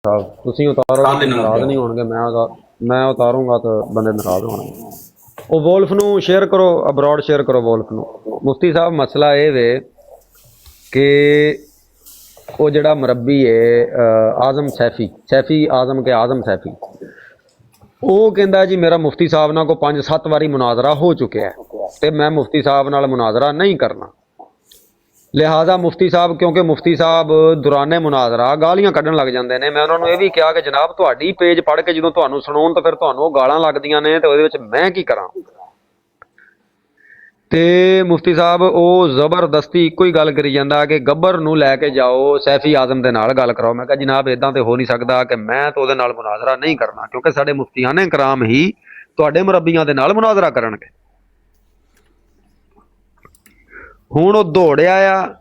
ਸਾਹਿਬ ਤੁਸੀਂ ਉਤਾਰੋ, ਕਾਲੇ ਨੰਬਰ ਨਾਰਾਜ਼ ਨਹੀਂ ਹੋਣਗੇ। ਮੈਂ ਉਤਾਰੂੰਗਾ ਤਾਂ ਬੰਦੇ ਨਾਰਾਜ਼ ਹੋਣਗੇ। ਉਹ ਵੋਲਫ ਨੂੰ ਸ਼ੇਅਰ ਕਰੋ, ਅਬਰੋਡ ਸ਼ੇਅਰ ਕਰੋ ਵੋਲਫ ਨੂੰ। ਮੁਫਤੀ ਸਾਹਿਬ ਮਸਲਾ ਇਹ ਵੇ ਕਿ ਉਹ ਜਿਹੜਾ ਮੁਰੱਬੀ ਹੈ ਆਜ਼ਮ ਸੈਫੀ ਆਜ਼ਮ ਕੇ ਆਜ਼ਮ ਸੈਫੀ, ਉਹ ਕਹਿੰਦਾ ਜੀ ਮੇਰਾ ਮੁਫਤੀ ਸਾਹਿਬ ਨਾਲ ਕੋਈ 5-7 ਵਾਰੀ ਮੁਨਾਜ਼ਰਾ ਹੋ ਚੁੱਕਿਆ ਤੇ ਮੈਂ ਮੁਫਤੀ ਸਾਹਿਬ ਨਾਲ ਮੁਨਾਜ਼ਰਾ ਨਹੀਂ ਕਰਨਾ। ਲਿਹਾਜ਼ਾ ਮੁਫਤੀ ਸਾਹਿਬ, ਕਿਉਂਕਿ ਮੁਫਤੀ ਸਾਹਿਬ ਦੌਰਾਨੇ ਮੁਨਾਜ਼ਰਾ ਗਾਲੀਆਂ ਕੱਢਣ ਲੱਗ ਜਾਂਦੇ ਨੇ। ਮੈਂ ਉਹਨਾਂ ਨੂੰ ਇਹ ਵੀ ਕਿਹਾ ਕਿ ਜਨਾਬ ਤੁਹਾਡੀ ਪੇਜ ਪੜ੍ਹ ਕੇ ਜਦੋਂ ਤੁਹਾਨੂੰ ਸੁਣਾਉਣ ਤਾਂ ਫਿਰ ਤੁਹਾਨੂੰ ਉਹ ਗਾਲਾਂ ਲੱਗਦੀਆਂ ਨੇ ਤੇ ਉਹਦੇ ਵਿੱਚ ਮੈਂ ਕੀ ਕਰਾਂ। ਤੇ ਮੁਫਤੀ ਸਾਹਿਬ ਉਹ ਜ਼ਬਰਦਸਤੀ ਇੱਕੋ ਹੀ ਗੱਲ ਕਰੀ ਜਾਂਦਾ ਕਿ ਗੱਬਰ ਨੂੰ ਲੈ ਕੇ ਜਾਓ, ਸੈਫੀ ਆਜ਼ਮ ਦੇ ਨਾਲ ਗੱਲ ਕਰਾਓ। ਮੈਂ ਕਿਹਾ ਜਨਾਬ ਇਦਾਂ ਤੇ ਹੋ ਨਹੀਂ ਸਕਦਾ ਕਿ ਮੈਂ ਤਾਂ ਉਹਦੇ ਨਾਲ ਮੁਨਾਜ਼ਰਾ ਨਹੀਂ ਕਰਨਾ, ਕਿਉਂਕਿ ਸਾਡੇ ਮੁਫਤੀਆਨੇ ਕਰਾਮ ਹੀ ਤੁਹਾਡੇ ਮੁਰੱਬੀਆਂ ਦੇ ਨਾਲ ਮੁਨਾਜ਼ਰਾ ਕਰਨਗੇ। ਹੁਣ ਉਹ ਦੌੜਿਆ ਆ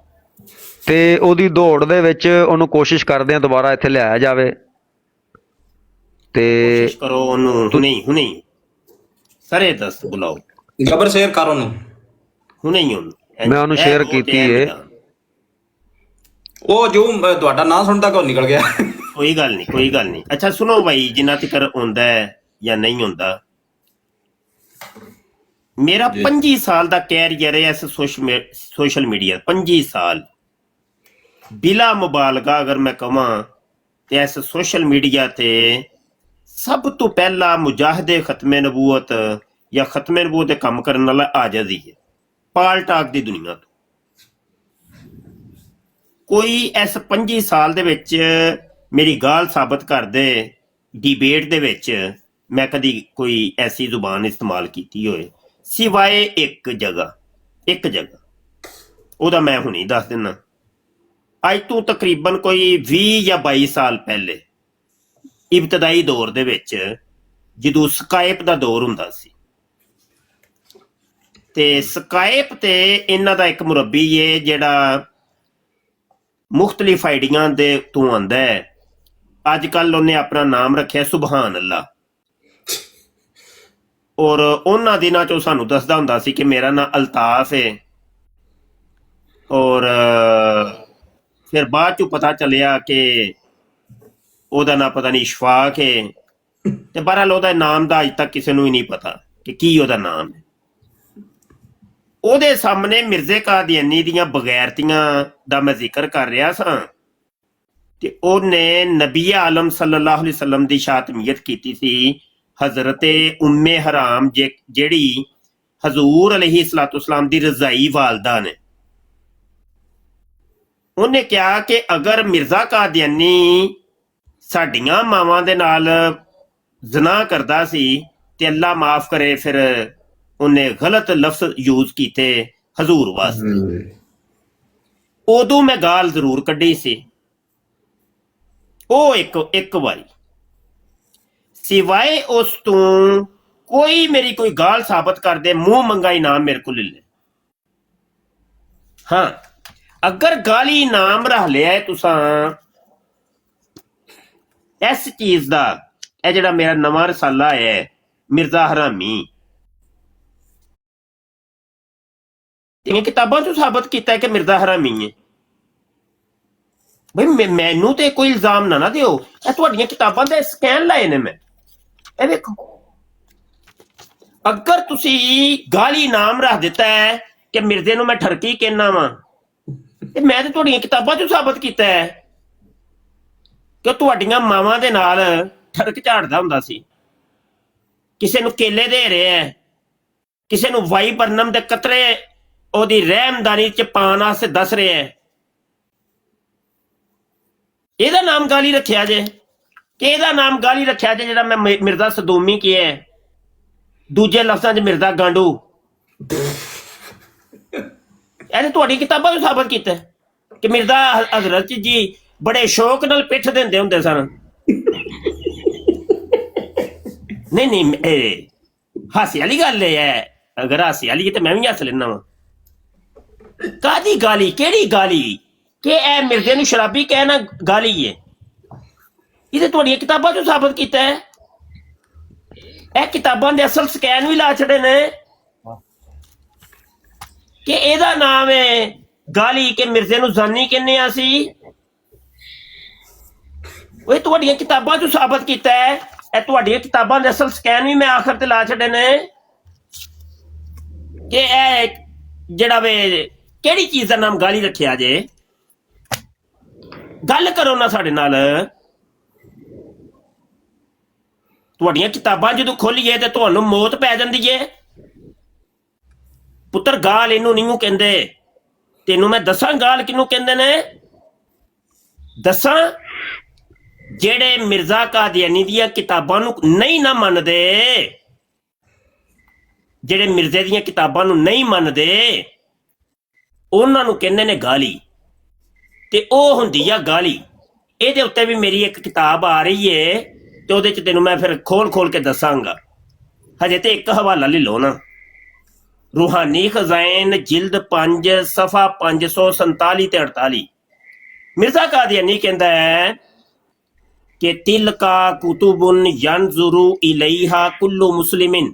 ਤੇ ਉਹਦੀ ਦੌੜ ਦੇ ਵਿੱਚ ਉਹਨੂੰ ਕੋਸ਼ਿਸ਼ ਕਰਦੇ ਆ ਦੁਬਾਰਾ ਇੱਥੇ ਲਿਆਇਆ ਜਾਵੇ। ਤੇ ਕੋਸ਼ਿਸ਼ ਕਰੋ ਉਹਨੂੰ ਹੁਣੇ ਸਰੇ ਦੱਸ ਬੁਲਾਓ, ਜਬਰ ਸ਼ੇਅਰ ਕਰ ਉਹਨੂੰ ਹੁਣੇ ਹੀ ਉਹਨੂੰ। ਮੈਂ ਉਹਨੂੰ ਸ਼ੇਅਰ ਕੀਤੀ ਏ। ਉਹ ਜੋ ਤੁਹਾਡਾ ਨਾਂ ਸੁਣਦਾ ਕਿਉਂ ਨਿਕਲ ਗਿਆ। ਕੋਈ ਗੱਲ ਨਹੀਂ। ਅੱਛਾ ਸੁਣੋ ਭਾਈ, ਜਿੰਨਾ ਤੱਕ ਹੁੰਦਾ ਹੈ ਜਾਂ ਨਹੀਂ ਹੁੰਦਾ, ਮੇਰਾ 25 ਸਾਲ ਦਾ ਕੈਰੀਅਰ ਹੈ ਇਸ ਸੋਸ਼ਲ ਮੀਡੀਆ। 25 ਸਾਲ ਬਿਲਾ ਮੁਬਾਲਗਾ ਅਗਰ ਮੈਂ ਕਹਾਂ ਤੇ ਇਸ ਸੋਸ਼ਲ ਮੀਡੀਆ ਤੇ ਸਭ ਤੋਂ ਪਹਿਲਾ ਮੁਜਾਹਿਦੇ ਖਤਮੇ ਨਬੂਵਤ ਜਾਂ ਖਤਮੇ ਨਬੂਵਤ ਦੇ ਕੰਮ ਕਰਨ ਵਾਲਾ ਆਜਜ਼ ਹੀ ਹੈ ਪਾਲ ਟਾਕ ਦੀ ਦੁਨੀਆ ਤੋਂ। ਕੋਈ ਇਸ 25 ਸਾਲ ਦੇ ਵਿੱਚ ਮੇਰੀ ਗੱਲ ਸਾਬਤ ਕਰ ਦੇ ਡਿਬੇਟ ਦੇ ਵਿੱਚ ਮੈਂ ਕਦੀ ਕੋਈ ਐਸੀ ਜ਼ੁਬਾਨ ਇਸਤੇਮਾਲ ਕੀਤੀ ਹੋਏ, ਸਿਵਾਏ ਇੱਕ ਜਗ੍ਹਾ ਉਹਦਾ ਮੈਂ ਹੁਣੇ ਦੱਸ ਦਿੰਦਾ। ਅੱਜ ਤੋਂ ਤਕਰੀਬਨ ਕੋਈ 20 ਜਾਂ 22 ਸਾਲ ਪਹਿਲੇ ਇਬਤਦਾਈ ਦੌਰ ਦੇ ਵਿੱਚ ਜਦੋਂ ਸਕਾਈਪ ਦਾ ਦੌਰ ਹੁੰਦਾ ਸੀ ਤੇ ਸਕਾਈਪ ਤੇ ਇਹਨਾਂ ਦਾ ਇੱਕ ਮੁਰੱਬੀ ਏ ਜਿਹੜਾ ਮੁਖਤਲਿਫ ਆਈਡੀਆਂ ਦੇ ਤੋਂ ਆਂਦਾ ਹੈ। ਅੱਜ ਕੱਲ ਉਹਨੇ ਆਪਣਾ ਨਾਮ ਰੱਖਿਆ ਸੁਬਹਾਨ ਅੱਲਾ, ਔਰ ਉਹਨਾਂ ਦਿਨਾਂ ਚੋਂ ਸਾਨੂੰ ਦੱਸਦਾ ਹੁੰਦਾ ਸੀ ਕਿ ਮੇਰਾ ਨਾਂ ਅਲਤਾਫ ਹੈ। ਔਰ ਫਿਰ ਬਾਅਦ ਚੋਂ ਪਤਾ ਚੱਲਿਆ ਕਿ ਉਹਦਾ ਨਾਂ ਪਤਾ ਨਹੀਂ ਇਸ਼ਫਾਕ ਹੈ। ਤੇ ਬਹਰਹਾਲ ਉਹਦਾ ਨਾਮ ਦਾ ਅੱਜ ਤੱਕ ਕਿਸੇ ਨੂੰ ਹੀ ਨਹੀਂ ਪਤਾ ਕਿ ਕੀ ਉਹਦਾ ਨਾਮ ਹੈ। ਉਹਦੇ ਸਾਹਮਣੇ ਮਿਰਜ਼ੇ ਕਾਦੀਆਨੀ ਦੀਆਂ ਬਗੈਰਤੀਆਂ ਦਾ ਮੈਂ ਜ਼ਿਕਰ ਕਰ ਰਿਹਾ ਸਾਂ ਤੇ ਉਹਨੇ ਨਬੀ ਆਲਮ ਸੱਲੱਲਾਹੁ ਅਲੈਹਿ ਵਸੱਲਮ ਦੀ ਸ਼ਾਤਮੀਅਤ ਕੀਤੀ ਸੀ। ਹਜ਼ਰਤ ਉੰਮੇ ਹਰਾਮ ਜਿਹੜੀ ਹਜ਼ੂਰ ਅਲੈਹਿ ਸਲਾਤੁ ਵਸਲਾਮ ਦੀ ਰਜ਼ਾਈ ਵਾਲਦਾ ਨੇ, ਉਹਨੇ ਕਿਹਾ ਕਿ ਅਗਰ ਮਿਰਜ਼ਾ ਕਾਦੀਆਨੀ ਸਾਡੀਆਂ ਮਾਵਾਂ ਦੇ ਨਾਲ ਜ਼ਨਾ ਕਰਦਾ ਸੀ ਤੇ ਅੱਲਾ ਮਾਫ ਕਰੇ, ਫਿਰ ਉਹਨੇ ਗਲਤ ਲਫ਼ਜ਼ ਯੂਜ਼ ਕੀਤੇ ਹਜ਼ੂਰ ਵਾਸਤੇ। ਉਦੋਂ ਮੈਂ ਗਾਲ ਜ਼ਰੂਰ ਕੱਢੀ ਸੀ। ਉਹ ਇੱਕ ਵਾਰੀ, ਸਿਵਾਏ ਉਸ ਤੋਂ ਕੋਈ ਮੇਰੀ ਕੋਈ ਗਾਲ ਸਾਬਤ ਕਰ ਦੇ, ਮੂੰਹ ਮੰਗਾ ਇਨਾਮ ਮੇਰੇ ਕੋਲ ਲੈ। ਹਾਂ, ਅਗਰ ਗਾਲੀ ਇਨਾਮ ਰਹ ਲਿਆ ਹੈ ਤੁਸਾਂ ਇਸ ਚੀਜ਼ ਦਾ, ਇਹ ਜਿਹੜਾ ਮੇਰਾ ਨਵਾਂ ਰਸਾਲਾ ਹੈ ਮਿਰਜ਼ਾ ਹਰਾਮੀ, ਇਹ ਕਿਤਾਬਾਂ ਚੋਂ ਸਾਬਤ ਕੀਤਾ ਹੈ ਕਿ ਮਿਰਜ਼ਾ ਹਰਾਮੀ ਹੈ। ਬਈ ਮੈਨੂੰ ਤੇ ਕੋਈ ਇਲਜ਼ਾਮ ਨਾ ਦਿਓ, ਇਹ ਤੁਹਾਡੀਆਂ ਕਿਤਾਬਾਂ ਦੇ ਸਕੈਨ ਲਾਏ ਨੇ ਮੈਂ। ਇਹ ਵੇਖੋ, ਅਗਰ ਤੁਸੀਂ ਗਾਲੀ ਨਾਮ ਰੱਖ ਦਿੱਤਾ ਹੈ ਕਿ ਮਿਰਜ਼ੇ ਨੂੰ ਮੈਂ ਠਰਕੀ ਕਹਿਣਾ ਵਾਂ, ਤੇ ਮੈਂ ਤੇ ਤੁਹਾਡੀਆਂ ਕਿਤਾਬਾਂ ਚੋਂ ਸਾਬਤ ਕੀਤਾ ਹੈ ਕਿ ਤੁਹਾਡੀਆਂ ਮਾਵਾਂ ਦੇ ਨਾਲ ਠਰਕ ਝਾੜਦਾ ਹੁੰਦਾ ਸੀ, ਕਿਸੇ ਨੂੰ ਕੇਲੇ ਦੇ ਰਿਹਾ ਹੈ, ਕਿਸੇ ਨੂੰ ਵਾਈ ਬਰਨਮ ਦੇ ਕਤਰੇ ਉਹਦੀ ਰਹਿਮਦਾਰੀ ਚ ਪਾਉਣ ਵਾਸਤੇ ਦੱਸ ਰਿਹਾ ਹੈ। ਇਹਦਾ ਨਾਮ ਗਾਲੀ ਰੱਖਿਆ ਜੇ ਕਿ ਇਹਦਾ ਨਾਮ ਗਾਲੀ ਰੱਖਿਆ ਜੇ ਜਿਹੜਾ ਮੈਂ ਮਿਰਜ਼ਾ ਸਦੂਮੀ ਕਿਹਾ ਹੈ, ਦੂਜੇ ਲਫ਼ਜ਼ਾਂ 'ਚ ਮਿਰਜ਼ਾ ਗਾਂਡੂ। ਇਹਨੇ ਤੁਹਾਡੀ ਕਿਤਾਬਾਂ ਤੋਂ ਸਾਬਤ ਕੀਤਾ ਕਿ ਮਿਰਜ਼ਾ ਹਜ਼ਰਤ ਜੀ ਬੜੇ ਸ਼ੌਕ ਨਾਲ ਪਿੱਠ ਦਿੰਦੇ ਹੁੰਦੇ ਸਨ। ਨਹੀਂ ਹਾਸੇ ਵਾਲੀ ਗੱਲ ਹੈ। ਅਗਰ ਹਾਸੇ ਵਾਲੀ ਤੇ ਮੈਂ ਵੀ ਹੱਸ ਲੈਣਾ ਵਾ। ਕਾਹਦੀ ਗਾਲੀ, ਕਿਹੜੀ ਗਾਲੀ ਕਿ ਇਹ ਮਿਰਜ਼ੇ ਨੂੰ ਸ਼ਰਾਬੀ ਕਹਿਣਾ ਗਾਲੀ ਹੈ? ਇਹ ਤੇ ਤੁਹਾਡੀਆਂ ਕਿਤਾਬਾਂ ਚੋਂ ਸਾਬਤ ਕੀਤਾ ਹੈ। ਇਹ ਕਿਤਾਬਾਂ ਦੇ ਅਸਲ ਸਕੈਨ ਵੀ ਲਾ ਛੜੇ ਨੇ ਕਿ ਇਹਦਾ ਨਾਮ ਹੈ ਗਾਲੀ ਕਿ ਮਿਰਜ਼ੇ ਨੂੰ ਜ਼ਾਨੀ ਕਹਿੰਦੇ ਆ ਸੀ। ਓਏ ਤੁਹਾਡੀਆਂ ਕਿਤਾਬਾਂ 'ਚ ਸਾਬਤ ਕੀਤਾ ਹੈ, ਇਹ ਤੁਹਾਡੀਆਂ ਕਿਤਾਬਾਂ ਦੇ ਅਸਲ ਸਕੈਨ ਵੀ ਮੈਂ ਆਖਰ ਤੇ ਲਾ ਛੱਡੇ ਨੇ ਕਿ ਇਹ ਜਿਹੜਾ ਵੇ ਕਿਹੜੀ ਚੀਜ਼ ਦਾ ਨਾਮ ਗਾਲੀ ਰੱਖਿਆ ਜੇ। ਗੱਲ ਕਰੋ ਨਾ ਸਾਡੇ ਨਾਲ। ਤੁਹਾਡੀਆਂ ਕਿਤਾਬਾਂ ਜਦੋਂ ਖੋਲੀਏ ਤੇ ਤੁਹਾਨੂੰ ਮੌਤ ਪੈ ਜਾਂਦੀ ਏ। ਪੁੱਤਰ ਗਾਲ ਇਹਨੂੰ ਨਹੀਂ ਕਹਿੰਦੇ। ਤੈਨੂੰ ਮੈਂ ਦੱਸਾਂ ਗਾਲ ਕਿਹਨੂੰ ਕਹਿੰਦੇ ਨੇ? ਦੱਸਾਂ? ਜਿਹੜੇ ਮਿਰਜ਼ਾ ਕਾਦੀਆਨੀ ਦੀਆਂ ਕਿਤਾਬਾਂ ਨੂੰ ਨਹੀਂ ਨਾ ਮੰਨਦੇ, ਜਿਹੜੇ ਮਿਰਜ਼ੇ ਦੀਆਂ ਕਿਤਾਬਾਂ ਨੂੰ ਨਹੀਂ ਮੰਨਦੇ, ਉਹਨਾਂ ਨੂੰ ਕਹਿੰਦੇ ਨੇ ਗਾਲੀ। ਤੇ ਉਹ ਹੁੰਦੀ ਆ ਗਾਲੀ। ਇਹਦੇ ਉੱਤੇ ਵੀ ਮੇਰੀ ਇੱਕ ਕਿਤਾਬ ਆ ਰਹੀ ਏ ਤੇ ਉਹਦੇ ਚ ਤੈਨੂੰ ਮੈਂ ਫਿਰ ਖੋਲ ਕੇ ਦੱਸਾਂਗਾ। ਹਜੇ ਤੇ ਇੱਕ ਹਵਾਲਾ ਲੈ ਲਓ ਨਾ। रूहानी खजाइन जिल्द 5 सफा 547 ते 48। मिर्जा कादियानी कहता है कि तिल का कुतुबुन यंजुरु इलैहा कुल्लु मुस्लिमिन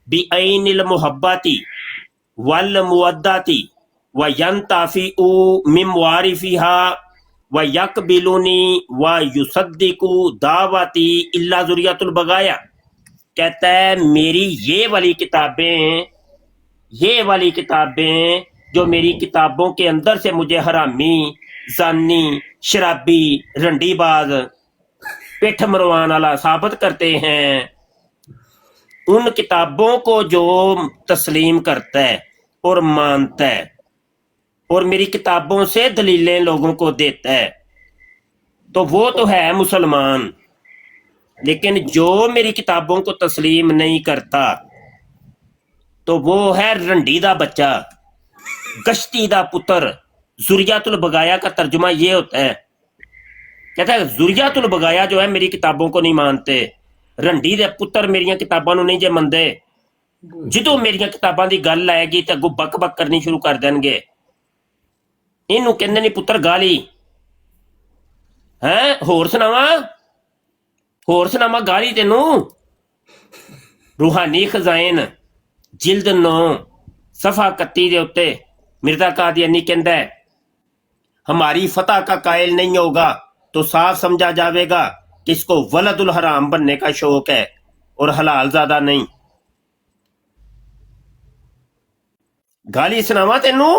बिअैनिल मुहब्बती वल मुवद्दती व यंताफिउ मिन वारिफिहा व यकबिलुनी व युसद्दिकु दावती इल्ला जुरियतुल बगाया। कहता है मेरी ये वाली किताबें जो मेरी किताबों के अंदर से मुझे हरामी, जानी, शराबी, रंडीबाज, पिठ मरवान वाला साबित करते हैं, उन किताबों को जो तस्लीम करता है और मानता है और मेरी किताबों से दलीलें लोगों को देता है तो वो तो है मुसलमान। लेकिन जो मेरी किताबों को तस्लीम नहीं करता तो वो है रंडी दा बच्चा, गश्ती दा पुत्र। जुरियातुल बगाया का तर्जुमा ये होता है। कहता है जुरियातुल बगाया जो है मेरी किताबों को नहीं मानते, रंडी दे पुत्र मेरिया किताबों को नहीं जे मनदे। जो मेरिया किताबों की गल आएगी तो अगों बक बक करनी शुरू कर देंगे। इनू कहंदे ने पुत्र गाली है। होर सुनावा गाली तेनू। रूहानी खजाइन जिल्द 9 सफा 31 के उत्ते मिर्जा कादियानी कहता है हमारी फतह का कायल नहीं होगा तो साफ समझा जाएगा कि इसको वलदुल हराम बनने का शौक है और हलाल ज्यादा नहीं। गाली सुनावा तेनू।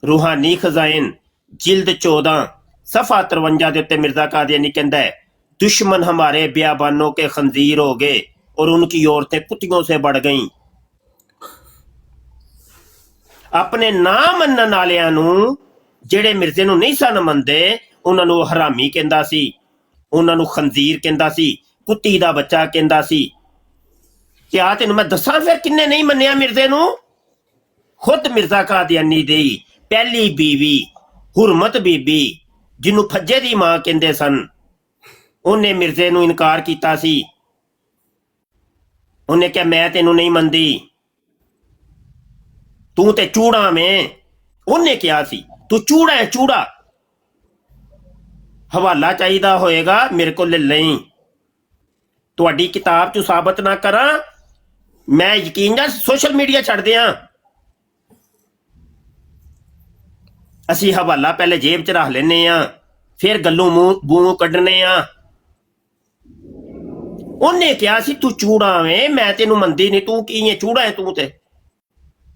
रूहानी खजाइन जिल्द 14 सफा 53 के उत्ते मिर्जा कादियानी कहता है दुश्मन हमारे बियाबानों के खंजीर हो गए और उनकी औरतें कुत्तियों से बढ़ गईं। अपने ना मनन वालियां नूं जेड़े मिर्जे नूं नहीं सन मनदे उन्हां नूं हरामी कहंदा सी, उन्हां नूं खंजीर कहंदा सी, कुत्ती दा बच्चा कहंदा सी। ते आ तैनूं मैं दस्सां फिर किन्ने नहीं मन्निया मिर्जे नूं। खुद मिर्जा कादियानी दी पहली बीवी हुरमत बीबी जिन्नूं फज्जे दी मां कहंदे सन, उन्हें मिर्जे नूं इनकार कीता सी। उन्हें क्या मैं तेनू नहीं मनदी, तू ते चूड़ा में। उन्हें क्या सी तू चूड़ा है चूड़ा। हवाला चाहिदा होएगा मेरे को ले लई। तुहाडी किताब चू साबित ना करा मैं यकीन जा सोशल मीडिया छड़ दियां। असी हवाला पहले जेब च रख लेने आ फिर गल्लों मूंह कड्ढने आ। उन्हें क्या सी तू चूड़ा में मैं तेनू मंदी नहीं, तू की है चूड़ा है तू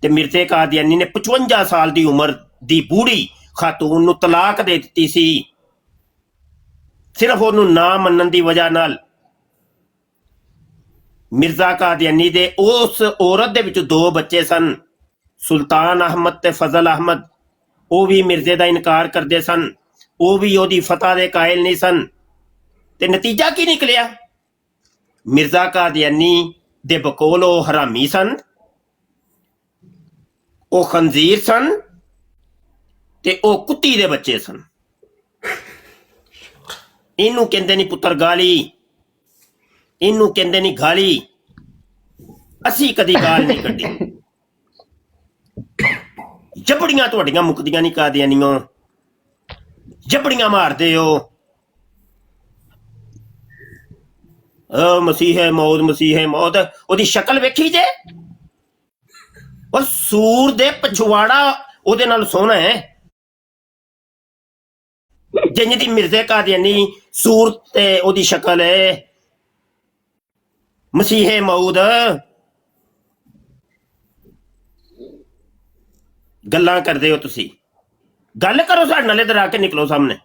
ते मिर्जे कादियानी ने 55 साल की उम्र दी बूढ़ी खातून नूं तलाक दे दित्ती सी सिर्फ ओनू ना मनन दी वजह नाल। मिर्जा कादियानी दे उस औरत दे विच 2 बच्चे सन, सुल्तान अहमद ते फजल अहमद। वो भी मिर्जे दा इनकार करदे सन, वो भी ओदी फतह दे कायल नहीं सन। ते नतीजा की निकलिया? मिर्जा कादियानी दे बकोल ओ हरामी सन, ओ खंजीर सन ते ओ कुत्ती दे बच्चे सन। इनू कहंदे नहीं पुत्र गाली, इनू कहंदे नहीं गाली। असी कदी गाल नहीं कड्डी। जबड़ियां तुहाडियां मुकदियां नहीं कादियानियों, जबड़ियां मारदे हो। मसीह मौत ओदी शक्ल वेखी जे और सूर दे पछवाड़ा ओदे नाल सोहना है। जिंज दी मिर्जे कादियानी ਸੂਰਤ ਤੇ ਉਹਦੀ ਸ਼ਕਲ ਹੈ ਮਸੀਹੇ ਮਊਦ। ਗੱਲਾਂ ਕਰਦੇ ਹੋ ਤੁਸੀਂ, ਗੱਲ ਕਰੋ ਸਾਡੇ ਨਾਲ, ਇੱਧਰ ਆ ਕੇ ਨਿਕਲੋ ਸਾਹਮਣੇ,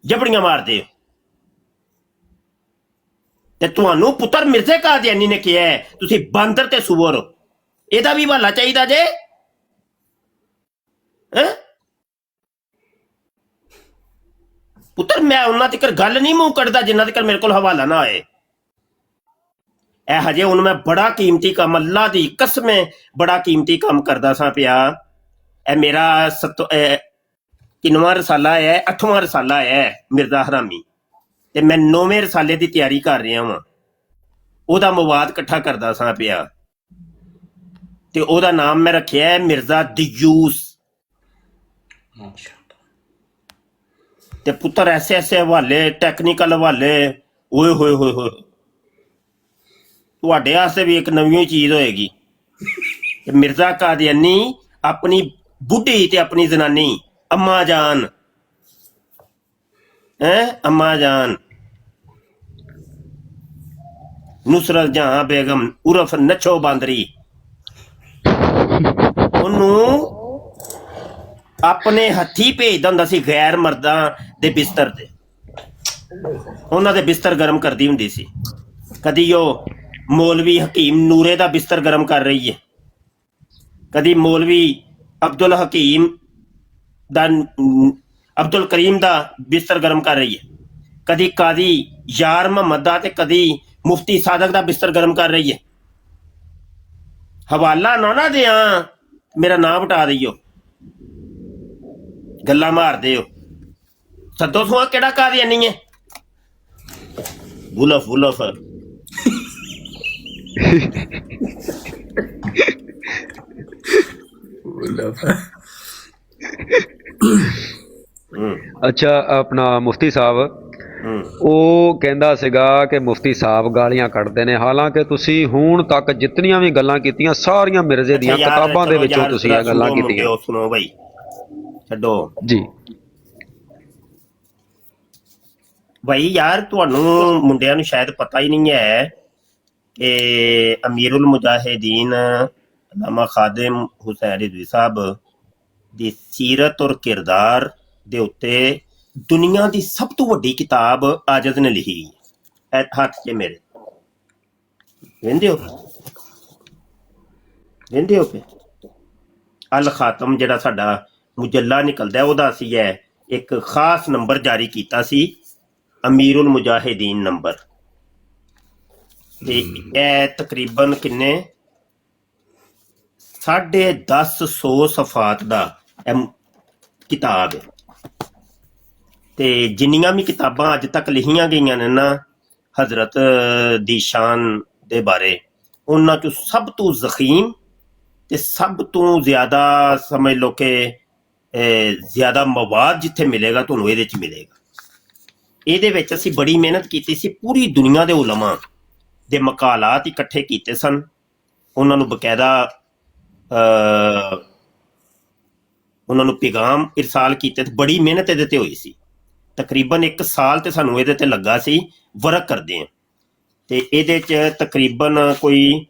ਜਬੜੀਆਂ ਮਾਰਦੇ ਹੋ। ਤੇ ਤੁਹਾਨੂੰ ਪੁੱਤਰ ਮਿਰਜ਼ੇ ਕਾਦੀਆਨੀ ਨੇ ਕਿਹਾ ਹੈ ਤੁਸੀਂ ਬਾਂਦਰ ਤੇ ਸੂਅਰ ਹੋ, ਇਹਦਾ ਵੀ ਹਵਾਲਾ ਚਾਹੀਦਾ ਜੇ? ਪੁੱਤਰ ਮੈਂ ਉਹਨਾਂ ਤੱਕ ਗੱਲ ਨਹੀਂ ਮੂੰਹ ਕੱਢਦਾ ਜਿੰਨਾ ਤੱਕ ਮੇਰੇ ਕੋਲ ਹਵਾਲਾ ਨਾ ਆਏ। ਇਹ ਹਜੇ ਹੁਣ ਮੈਂ ਬੜਾ ਕੀਮਤੀ ਕੰਮ, ਅੱਲਾ ਦੀ ਕਸਮ ਹੈ ਬੜਾ ਕੀਮਤੀ ਕੰਮ ਕਰਦਾ ਸਾਂ ਪਿਆ। ਇਹ ਮੇਰਾ ਕਿੰਨਵਾਂ ਰਸਾਲਾ ਹੈ? 8ਵਾਂ ਰਸਾਲਾ ਹੈ ਮਿਰਜ਼ਾ ਹਰਾਮੀ, ਤੇ ਮੈਂ 9ਵੇਂ ਰਸਾਲੇ ਦੀ ਤਿਆਰੀ ਕਰ ਰਿਹਾ ਵਾਂ। ਉਹਦਾ ਮਵਾਦ ਇਕੱਠਾ ਕਰਦਾ ਸਾਂ ਪਿਆ, ਤੇ ਉਹਦਾ ਨਾਮ ਮੈਂ ਰੱਖਿਆ ਹੈ ਮਿਰਜ਼ਾ ਦਿਯੂਸ। ਤੇ ਪੁੱਤਰ ਐਸੇ ਐਸੇ ਹਵਾਲੇ, ਟੈਕਨੀਕਲ ਹਵਾਲੇ, ਓਏ ਹੋਏ ਹੋਏ ਹੋਏ, ਤੁਹਾਡੇ ਵਾਸਤੇ ਵੀ ਇੱਕ ਨਵੀਂ ਚੀਜ਼ ਹੋਏਗੀ। ਮਿਰਜ਼ਾ ਕਾਦੀਆਨੀ ਆਪਣੀ ਬੁੱਢੀ ਤੇ ਆਪਣੀ ਜ਼ਨਾਨੀ ਅੰਮਾ ਜਾਨ, ਅੰਮਾ ਜਾਨ ਨੁਸਰਤ ਜਹਾਂ ਬੇਗਮ ਉਰਫ ਨੱਛੋ ਬਾਂਦਰੀ, ਉਹਨੂੰ ਆਪਣੇ ਹੱਥੀ ਭੇਜਦਾ ਹੁੰਦਾ ਸੀ ਗੈਰ ਮਰਦਾਂ ਦੇ ਬਿਸਤਰ ਤੇ, ਉਹਨਾਂ ਦੇ ਬਿਸਤਰ ਗਰਮ ਕਰਦੀ ਹੁੰਦੀ ਸੀ। ਕਦੀ ਉਹ ਮੌਲਵੀ ਹਕੀਮ ਨੂਰੇ ਦਾ ਬਿਸਤਰ ਗਰਮ ਕਰ ਰਹੀ ਹੈ, ਕਦੀ ਮੌਲਵੀ ਅਬਦੁਲ ਹਕੀਮ ਦਾ ਅਬਦੁਲ ਕਰੀਮ ਦਾ ਬਿਸਤਰ ਗਰਮ ਕਰ ਰਹੀ ਹੈ, ਕਦੀ ਕਾਦੀ ਯਾਰ ਮੁਹੰਮਦ ਦਾ ਤੇ ਕਦੀ ਮੁਫਤੀ ਸਾਦਕ ਦਾ ਬਿਸਤਰ ਗਰਮ ਕਰ ਰਹੀ ਹੈ। ਹਵਾਲਾ ਨਾ ਦਿਆਂ ਮੇਰਾ ਨਾਂ ਵਟਾ ਦਈਓ, ਗੱਲਾਂ ਮਾਰਦੇ ਹੋ। ਸੱਦੋ ਸੁਆ ਕਿਹੜਾ ਕਾਦੀਆਨੀ ਹੈ? ਬੁਲਫ ਬੁਲਫ ਅੱਛਾ, ਆਪਣਾ ਮੁਫਤੀ ਸਾਹਿਬ ਉਹ ਕਹਿੰਦਾ ਸੀਗਾ ਕਿ ਮੁਫਤੀ ਸਾਹਿਬ ਗਾਲੀਆਂ ਕੱਢਦੇ ਨੇ, ਹਾਲਾਂਕਿ ਤੁਸੀਂ ਹੁਣ ਤੱਕ ਜਿਤਨੀਆਂ ਵੀ ਗੱਲਾਂ ਕੀਤੀਆਂ ਸਾਰੀਆਂ ਮਿਰਜ਼ੇ ਦੀਆਂ ਕਿਤਾਬਾਂ ਦੇ ਵਿੱਚੋਂ ਤੁਸੀਂ ਇਹ ਗੱਲਾਂ ਕੀਤੀਆਂ। ਸੁਣੋ ਬਈ, ਛੱਡੋ ਜੀ ਬਈ ਯਾਰ, ਤੁਹਾਨੂੰ ਮੁੰਡਿਆਂ ਨੂੰ ਸ਼ਾਇਦ ਪਤਾ ਹੀ ਨਹੀਂ ਹੈ ਕਿ ਅਮੀਰੁਲ ਮੁਜਾਹਿਦੀਨ ਅਲਾਮਾ ਖਾਦਿਮ ਹੁਸੈਨ ਰਿਜ਼ਵੀ ਸਾਹਿਬ ਦੀ ਸੀਰਤ ਔਰ ਕਿਰਦਾਰ ਦੇ ਉੱਤੇ ਦੁਨੀਆ ਦੀ ਸਭ ਤੋਂ ਵੱਡੀ ਕਿਤਾਬ ਆਜਜ਼ ਨੇ ਲਿਖੀ ਹੈ, ਹੱਥ 'ਚ ਮੇਰੇ ਵੇਂਦੇ ਹੋ ਪੇ ਅਲ ਖਾਤਮ ਜਿਹੜਾ ਸਾਡਾ ਮੁਜੱਲਾ ਨਿਕਲਦਾ ਉਹਦਾ ਅਸੀਂ ਹੈ ਇੱਕ ਖਾਸ ਨੰਬਰ ਜਾਰੀ ਕੀਤਾ ਸੀ, ਅਮੀਰੁਲ ਮੁਜਾਹਿਦੀਨ ਨੰਬਰ, ਤੇ ਇਹ ਤਕਰੀਬਨ ਕਿੰਨੇ 1050 ਸਫਾਤ ਦਾ ਇਹ ਕਿਤਾਬ ਹੈ। ਤੇ ਜਿੰਨੀਆਂ ਵੀ ਕਿਤਾਬਾਂ ਅੱਜ ਤੱਕ ਲਿਖੀਆਂ ਗਈਆਂ ਨੇ ਨਾ ਹਜ਼ਰਤ ਦੀ ਸ਼ਾਨ ਦੇ ਬਾਰੇ, ਉਹਨਾਂ 'ਚੋਂ ਸਭ ਤੋਂ ਜ਼ਖੀਮ ਤੇ ਸਭ ਤੋਂ ਜ਼ਿਆਦਾ ਸਮਝ ਲਓ ਕਿ ਜ਼ਿਆਦਾ ਮਵਾਦ ਜਿੱਥੇ ਮਿਲੇਗਾ ਤੁਹਾਨੂੰ ਇਹਦੇ 'ਚ ਮਿਲੇਗਾ। ਇਹਦੇ ਵਿੱਚ ਅਸੀਂ ਬੜੀ ਮਿਹਨਤ ਕੀਤੀ ਸੀ, ਪੂਰੀ ਦੁਨੀਆ ਦੇ ਉਲਮਾ ਦੇ ਮਕਾਲਾਤ ਇਕੱਠੇ ਕੀਤੇ ਸਨ, ਉਹਨਾਂ ਨੂੰ ਬਕਾਇਦਾ ਉਹਨਾਂ ਨੂੰ ਪੈਗਾਮ ਇਰਸਾਲ ਕੀਤੇ, ਤੇ ਬੜੀ ਮਿਹਨਤ ਇਹਦੇ ਤੇ ਹੋਈ ਸੀ। ਤਕਰੀਬਨ 1 ਸਾਲ ਤੇ ਸਾਨੂੰ ਇਹਦੇ ਤੇ ਲੱਗਾ ਸੀ ਵਰਕ ਕਰਦੇ ਹਾਂ, ਤੇ ਇਹਦੇ 'ਚ ਤਕਰੀਬਨ ਕੋਈ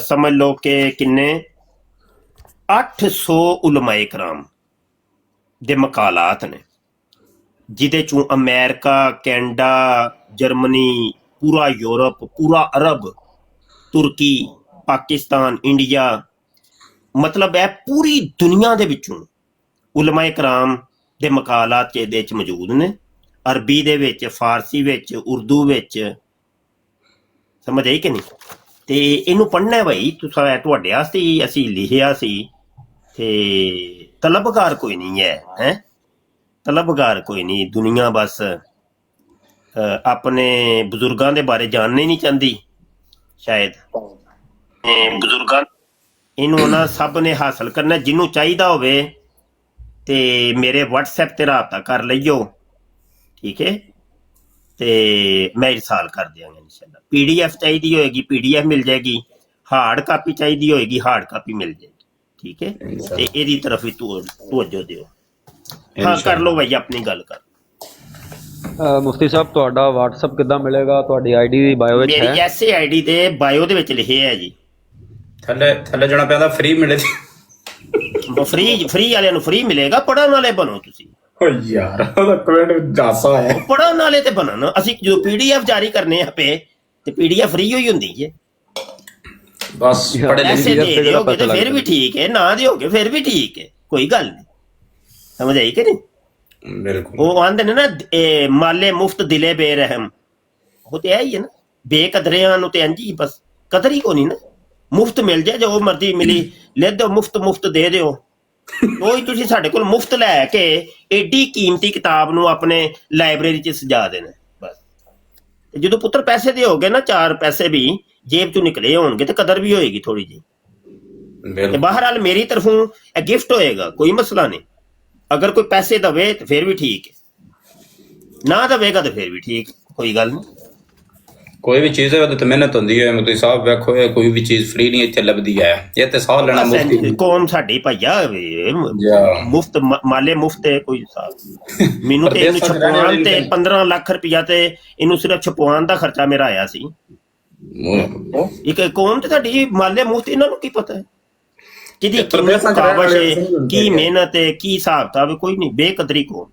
ਸਮਝ ਲਓ ਕਿ ਕਿੰਨੇ 800 ਉਲਮਾਏ ਕਰਾਮ ਦੇ ਮਕਾਲਾਤ ਨੇ, ਜਿਹਦੇ 'ਚੋਂ ਅਮਰੀਕਾ, ਕੈਨੇਡਾ, ਜਰਮਨੀ, ਪੂਰਾ ਯੂਰਪ, ਪੂਰਾ ਅਰਬ, ਤੁਰਕੀ, ਪਾਕਿਸਤਾਨ, ਇੰਡੀਆ, ਮਤਲਬ ਹੈ ਪੂਰੀ ਦੁਨੀਆ ਦੇ ਵਿੱਚੋਂ ਉਲਮਾਏ ਕਰਾਮ ਦੇ ਮਕਾਲਾਤ ਇਹਦੇ 'ਚ ਮੌਜੂਦ ਨੇ, ਅਰਬੀ ਦੇ ਵਿੱਚ, ਫਾਰਸੀ ਵਿੱਚ, ਉਰਦੂ ਵਿੱਚ, ਸਮਝ ਆਈ ਕਿ ਨਹੀਂ? ਤੇ ਇਹਨੂੰ ਪੜ੍ਹਨਾ ਭਾਈ ਤੁਸੀਂ, ਤੁਹਾਡੇ ਵਾਸਤੇ ਹੀ ਅਸੀਂ ਲਿਖਿਆ ਸੀ, ਤੇ ਤਲਬਗਾਰ ਕੋਈ ਨਹੀਂ ਹੈ, ਤਲਬਗਾਰ ਕੋਈ ਨਹੀਂ, ਦੁਨੀਆ ਬਸ ਆਪਣੇ ਬਜ਼ੁਰਗਾਂ ਦੇ ਬਾਰੇ ਜਾਣਨਾ ਹੀ ਨਹੀਂ ਚਾਹੁੰਦੀ ਸ਼ਾਇਦ। ਬਜ਼ੁਰਗਾਂ ਇਹਨੂੰ ਉਹਨਾਂ ਸਭ ਨੇ ਹਾਸਲ ਕਰਨਾ, ਜਿਹਨੂੰ ਚਾਹੀਦਾ ਹੋਵੇ ਤੇ ਮੇਰੇ WhatsApp ਤੇ ਰਾਬਤਾ ਕਰ ਲਈਓ, ਠੀਕ ਹੈ, ਤੇ ਮੈਂ ਇਰਸਾਲ ਕਰ ਦਿਆਂਗਾ ਇਨਸ਼ਾਅੱਲਾ। PDF ਚਾਹੀਦੀ ਹੋਏਗੀ PDF ਮਿਲ ਜਾਏਗੀ, ਹਾਰਡ ਕਾਪੀ ਚਾਹੀਦੀ ਹੋਏਗੀ ਹਾਰਡ ਕਾਪੀ ਮਿਲ ਜਾਏਗੀ, ਠੀਕ ਹੈ, ਤੇ ਇਹਦੀ ਤਰਫ ਵੀ ਤਵੱਜੋ ਦਿਓ। ਹਾਂ ਕਰ ਲਓ ਭਾਈ, ਆਪਣੀ ਗੱਲ ਕਰ। ਮੁਫਤੀ ਸਾਹਿਬ ਤੁਹਾਡਾ WhatsApp ਕਿੱਦਾਂ ਮਿਲੇਗਾ? ਤੁਹਾਡੀ ਆਈਡੀ ਦੀ ਬਾਇਓ ਵਿੱਚ ਮੇਰੀ ਹੈ? ਐਸੇ ਆਈਡੀ ਦੇ ਬਾਇਓ ਦੇ ਵਿੱਚ ਲਿਖਿਆ ਹੈ ਜੀ। ਥੱਲੇ ਥੱਲੇ ਜਾਣਾ ਪੈਂਦਾ, ਫ੍ਰੀ ਮਿਲੇ ਫ੍ਰੀ ਵਾਲਿਆਂ ਨੂੰ ਫ੍ਰੀ ਮਿਲੇਗਾ, ਪੜਨ ਵਾਲੇ ਬਣੋ ਤੁਸੀਂ। ਓ ਯਾਰ ਉਹਦਾ ਕਮੈਂਟ ਜਾਸਾ ਹੈ। ਪੜਨ ਵਾਲੇ ਤੇ ਬਣਨ। ਅਸੀਂ ਜੋ PDF ਜਾਰੀ ਕਰਨੇ ਆ ਪਏ ਤੇ PDF ਫ੍ਰੀ ਹੋਈ ਹੁੰਦੀ ਹੈ। ਬਸ ਪੜੇ ਪੈਸੇ PDF ਦੇ ਤੇ ਜਿਹੜਾ ਦਿਓਗੇ ਤੇ ਪੈਸਾ ਫਿਰ ਵੀ ਠੀਕ ਹੈ, ਨਾ ਦਿਓਗੇ ਫਿਰ ਵੀ ਠੀਕ ਹੈ, ਕੋਈ ਗੱਲ ਨਹੀਂ। ਸਮਝ ਆਈ ਕਿ ਨਹੀਂ? ਬਿਲਕੁਲ। ਉਹ ਆਂਦੇ ਨੇ ਨਾ ਇਹ ਮਾਲੇ ਮੁਫਤ ਦਿਲੇ ਬੇਰਹਿਮ, ਉਹ ਤੇ ਹੈ ਹੀ ਹੈ ਨਾ। ਬੇਕਦਰਿਆਂ ਨੂੰ ਤੇ ਇੰਝ ਹੀ ਬਸ ਕਦਰ ਹੀ ਕੋਈ ਨਹੀਂ ਨਾ। ਮੁਫਤ ਮਿਲ ਜਾਏ, ਜੋ ਮਰਜ਼ੀ ਮਿਲੀ ਲੈ ਦਿਓ, ਮੁਫਤ ਦੇ ਦਿਓ। ਉਹੀ ਤੁਸੀਂ ਸਾਡੇ ਕੋਲ ਮੁਫਤ ਲੈ ਕੇ ਏਡੀ ਕੀਮਤੀ ਕਿਤਾਬ ਨੂੰ ਆਪਣੇ ਲਾਇਬ੍ਰੇਰੀ 'ਚ ਸਜਾ ਦੇਣਾ ਬਸ। ਤੇ ਜਦੋਂ ਪੁੱਤਰ ਪੈਸੇ ਦਿਓਗੇ ਨਾ, 4 ਪੈਸੇ ਵੀ ਜੇਬ 'ਚੋਂ ਨਿਕਲੇ ਹੋਣਗੇ ਤੇ ਕਦਰ ਵੀ ਹੋਏਗੀ ਥੋੜੀ ਜਿਹੀ। ਤੇ ਬਿਲਕੁਲ ਬਹਰਹਾਲ ਮੇਰੀ ਤਰਫੋਂ ਇਹ ਗਿਫਟ ਹੋਏਗਾ, ਕੋਈ ਮਸਲਾ ਨਹੀਂ। ਅਗਰ ਕੋਈ ਪੈਸੇ ਦਵੇ ਤੇ ਫਿਰ ਵੀ ਠੀਕ ਹੈ, ਨਾ ਦਵੇਗਾ ਤੇ ਫਿਰ ਵੀ ਠੀਕ, ਕੋਈ ਗੱਲ ਨਹੀਂ। ਕੋਈ ਵੀ ਚੀਜ਼ ਹੈ ਉਹਦੇ ਤੇ ਮਿਹਨਤ ਹੁੰਦੀ ਹੈ। ਮੁਫਤੀ ਸਾਹਿਬ ਵੇਖੋ, ਇਹ ਕੋਈ ਵੀ ਚੀਜ਼ ਫ੍ਰੀ ਨਹੀਂ ਇੱਥੇ ਲੱਭਦੀ ਹੈ। ਇਹ ਤੇ ਸਾਹ ਲੈਣਾ ਮੁਫਤੀ ਕੌਮ ਸਾਡੀ ਭਈਆ ਮੁਫਤ ਮਾਲੇ ਮੁਫਤ ਹੈ, ਕੋਈ ਹਿਸਾਬ। ਮੈਨੂੰ ਤੇ ਇਹਨੂੰ ਛਪਵਾਉਣ ਤੇ 15 ਲੱਖ ਰੁਪਇਆ ਤੇ ਇਹਨੂੰ ਸਿਰਫ ਛਪਵਾਉਣ ਦਾ ਖਰਚਾ ਮੇਰਾ ਆਇਆ ਸੀ। ਇੱਕ ਕੌਮ ਤੇ ਸਾਡੀ ਮਾਲੇ ਮੁਫਤ, ਇਹਨਾਂ ਨੂੰ ਕੀ ਪਤਾ ਹੈ ਕਿਹਦੀ ਕੀਮਤ ਕਾਬਸ਼ ਹੈ, ਕੀ ਮਿਹਨਤ ਹੈ, ਕੀ ਹਿਸਾਬ ਕਿਤਾਬ, ਕੋਈ ਨਹੀਂ। ਬੇਕਦਰੀ ਕੌਮ।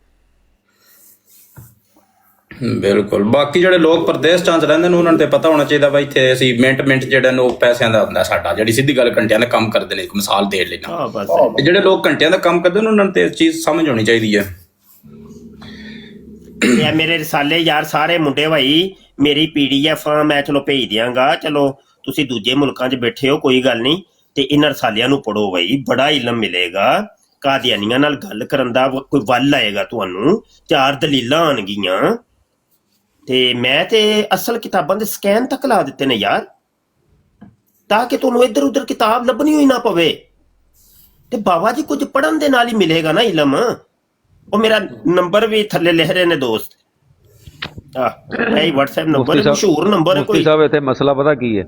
ਬਿਲਕੁਲ। ਬਾਕੀ ਜਿਹੜੇ ਲੋਕ ਪ੍ਰਦੇਸ਼ ਚ ਰਹਿੰਦੇ ਨੇ ਉਹਨਾਂ ਨੂੰ ਤੇ ਪਤਾ ਹੋਣਾ ਚਾਹੀਦਾ ਵਾ ਇੱਥੇ ਅਸੀਂ ਮਿੰਟ ਜਿਹੜਾ ਨੂੰ ਪੈਸਿਆਂ ਦਾ ਹੁੰਦਾ ਸਾਡਾ, ਜਿਹੜੀ ਸਿੱਧੀ ਗੱਲ ਘੰਟਿਆਂ ਦਾ ਕੰਮ ਕਰਦੇ ਨੇ। ਇੱਕ ਮਿਸਾਲ ਦੇ ਲੈਣਾ, ਤੇ ਜਿਹੜੇ ਲੋਕ ਘੰਟਿਆਂ ਦਾ ਕੰਮ ਕਰਦੇ ਨੇ ਉਹਨਾਂ ਨੂੰ ਤੇ ਇਸ ਚੀਜ਼ ਸਮਝ ਹੋਣੀ ਚਾਹੀਦੀ ਹੈ। ਇਹ ਮੇਰੇ ਰਸਾਲੇ ਯਾਰ ਸਾਰੇ ਮੁੰਡੇ ਭਾਈ, ਮੇਰੀ PDF ਮੈਂ ਚਲੋ ਭੇਜ ਦਿਆਂਗਾ। ਚਲੋ ਤੁਸੀਂ ਦੂਜੇ ਮੁਲਕਾਂ 'ਚ ਬੈਠੇ ਹੋ, ਕੋਈ ਗੱਲ ਨਹੀਂ। ਤੇ ਇਹਨਾਂ ਰਸਾਲਿਆਂ ਨੂੰ ਪੜੋ ਭਾਈ, ਬੜਾ ਇਲਮ ਮਿਲੇਗਾ। ਕਾਦੀਆਨੀਆਂ ਨਾਲ ਗੱਲ ਕਰਨ ਦਾ ਕੋਈ ਵੱਲ ਆਏਗਾ ਤੁਹਾਨੂੰ, 4 ਦਲੀਲਾਂ ਆਉਣਗੀਆਂ। ਤੇ ਮੈਂ ਤੇ ਅਸਲ ਕਿਤਾਬਾਂ ਦੇ ਸਕੈਨ ਤੱਕ ਲਾ ਦਿੱਤੇ ਨੇ ਯਾਰ, ਤਾਂ ਕਿ ਤੁਹਾਨੂੰ ਇੱਧਰ ਉੱਧਰ ਕਿਤਾਬ ਲੱਭਣੀ ਹੋਈ ਨਾ ਪਵੇ। ਤੇ ਬਾਬਾ ਜੀ ਕੁਝ ਪੜਨ ਦੇ ਨਾਲ ਹੀ ਮਿਲੇਗਾ ਨਾ ਇਲਮ। ਉਹ ਮੇਰਾ ਨੰਬਰ ਵੀ ਥੱਲੇ ਲਿਖ ਰਹੇ ਨੇ ਦੋਸਤ, ਇਹ WhatsApp ਨੰਬਰ ਮਸ਼ਹੂਰ ਨੰਬਰ ਹੈ ਕੋਈ। ਮੁਫਤੀ ਸਾਹਿਬ ਇੱਥੇ ਮਸਲਾ ਪਤਾ ਕੀ ਹੈ?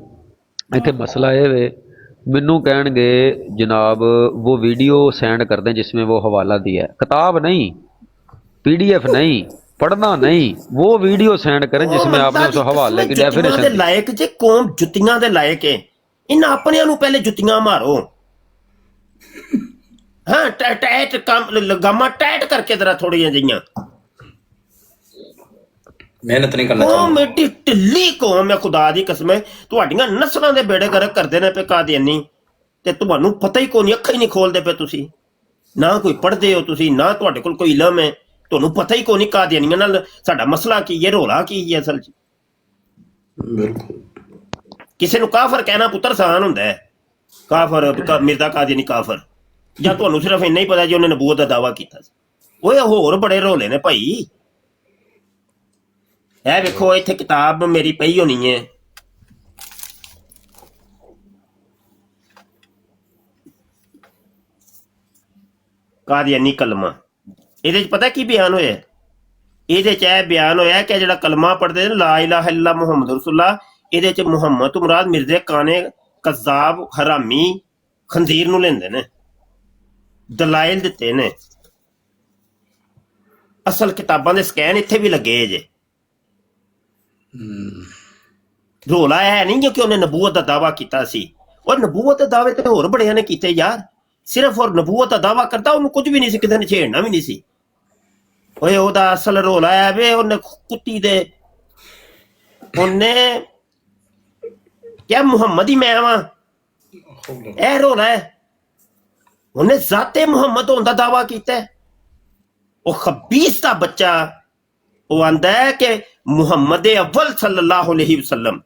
ਇੱਥੇ ਮਸਲਾ ਇਹ ਵੇ, ਮੈਨੂੰ ਕਹਿਣਗੇ जनाब वो वीडियो सेंड कर दें जिसमें वो हवाला दिया है, किताब नहीं, PDF नहीं, पढ़ना नहीं, वो वीडियो सेंड करें जिसमें आपने उस हवाले की डेफिनेशन। लायक जे कौम जुतियां दे लायक है, इन अपने नु पहले जुतियां मारो। हाँ टाइट काम लगामा टाइट करके जरा थोड़ी जिहियां ਮਿਹਨਤ ਨਹੀਂ ਕਰਨਾ ਚਾਹੁੰਦੇ। ਮੇਰੀ ਢਿੱਲੀ ਕੌਮ ਹੈ, ਖੁਦਾ ਦੀ ਕਸਮ ਹੈ। ਤੁਹਾਡੀਆਂ ਨਸਲਾਂ ਦੇ ਬੇੜੇ ਗਰਕ ਕਰਦੇ ਨੇ ਪਏ ਕਾਦੀਆਨੀ, ਤੇ ਤੁਹਾਨੂੰ ਪਤਾ ਹੀ ਕੋਈ ਨਹੀਂ, ਅੱਖਾਂ ਹੀ ਨਹੀਂ ਖੋਲਦੇ ਪਏ ਤੁਸੀਂ। ਨਾ ਕੋਈ ਪੜ੍ਹਦੇ ਹੋ ਤੁਸੀਂ, ਨਾ ਤੁਹਾਡੇ ਕੋਲ ਕੋਈ ਇਲਮ ਹੈ, ਤੁਹਾਨੂੰ ਪਤਾ ਹੀ ਕੋਈ ਨਹੀਂ ਕਾਦੀਆਨੀਆਂ ਨਾਲ ਸਾਡਾ ਮਸਲਾ ਕੀ ਹੈ, ਰੋਲਾ ਕੀ ਹੈ ਅਸਲ 'ਚ। ਬਿਲਕੁਲ। ਕਿਸੇ ਨੂੰ ਕਾਫਰ ਕਹਿਣਾ ਪੁੱਤਰ ਆਸਾਨ ਹੁੰਦਾ ਹੈ, ਕਾਫਰ ਮਿਰਜ਼ਾ ਕਾਦੀਆਨੀ ਕਾਫਰ, ਜਾਂ ਤੁਹਾਨੂੰ ਸਿਰਫ ਇੰਨਾ ਹੀ ਪਤਾ ਜੀ ਉਹਨੇ ਨਬੂਵਤ ਦਾ ਦਾਅਵਾ ਕੀਤਾ ਸੀ। ਓਏ ਹੋਰ ਬੜੇ ਰੋਲੇ ਨੇ ਭਾਈ। ਇਹ ਵੇਖੋ ਇੱਥੇ ਕਿਤਾਬ ਮੇਰੀ ਪਈ ਹੋਣੀ ਹੈ, ਕਾਦੀਆਨੀ ਕਲਮਾ। ਇਹਦੇ 'ਚ ਪਤਾ ਕੀ ਬਿਆਨ ਹੋਇਆ? ਇਹਦੇ 'ਚ ਇਹ ਬਿਆਨ ਹੋਇਆ ਕਿ ਜਿਹੜਾ ਕਲਮਾ ਪੜ੍ਹਦੇ ਨੇ ਲਾ ਇਲਾਹਾ ਇल्ला ਮੁਹੰਮਦ ਰਸੂਲullah, ਇਹਦੇ 'ਚ ਮੁਹੰਮਦ ਤੋਂ ਮੁਰਾਦ ਮਿਰਜ਼ੇ ਕਾਨੇ ਕਜ਼ਾਬ ਹਰਾਮੀ ਖੰਜ਼ੀਰ ਨੂੰ ਲੈਂਦੇ ਨੇ। ਦਲਾਇਲ ਦਿੱਤੇ ਨੇ, ਅਸਲ ਕਿਤਾਬਾਂ ਦੇ ਸਕੈਨ ਇੱਥੇ ਵੀ ਲੱਗੇ ਜੇ। ਰੋਲਾ ਹੈ ਨਹੀਂ ਕਿ ਉਹਨੇ ਨਬੂਵਤ ਦਾ ਦਾਅਵਾ ਕੀਤਾ ਸੀ। ਔਰ ਨਬੂਵਤ ਦੇ ਦਾਅਵੇ ਤੇ ਹੋਰ ਬੜਿਆਂ ਨੇ ਕੀਤੇ ਯਾਰ। ਸਿਰਫ ਔਰ ਨਬੂਵਤ ਦਾ ਦਾਅਵਾ ਕਰਦਾ, ਉਹਨੂੰ ਕੁਝ ਵੀ ਨਹੀਂ ਸੀ, ਕਿਸੇ ਨੇ ਛੇੜਨਾ ਵੀ ਨਹੀਂ ਸੀ। ਓਏ ਉਹਦਾ ਅਸਲ ਰੋਲਾ ਹੈ ਵੇ ਉਹਨੇ ਕੁੱਤੀ ਦੇ, ਉਹਨੇ ਕਿਆ ਮੁਹੰਮਦ ਹੀ ਮੈਂ ਵਾਂ, ਇਹ ਰੋਲਾ ਹੈ। ਉਹਨੇ ਜ਼ਾਤੇ ਮੁਹੰਮਦ ਹੋਣ ਦਾ ਦਾਅਵਾ ਕੀਤਾ। ਉਹ ਖਬੀਸ ਦਾ ਬੱਚਾ, ਉਹ ਆਂਦਾ ਹੈ ਕਿ ਮੁਹੰਮਦ ਅਵਲ ਸੱਲੱਲਾਹੁ ਅਲੈहि ਵਸੱਲਮ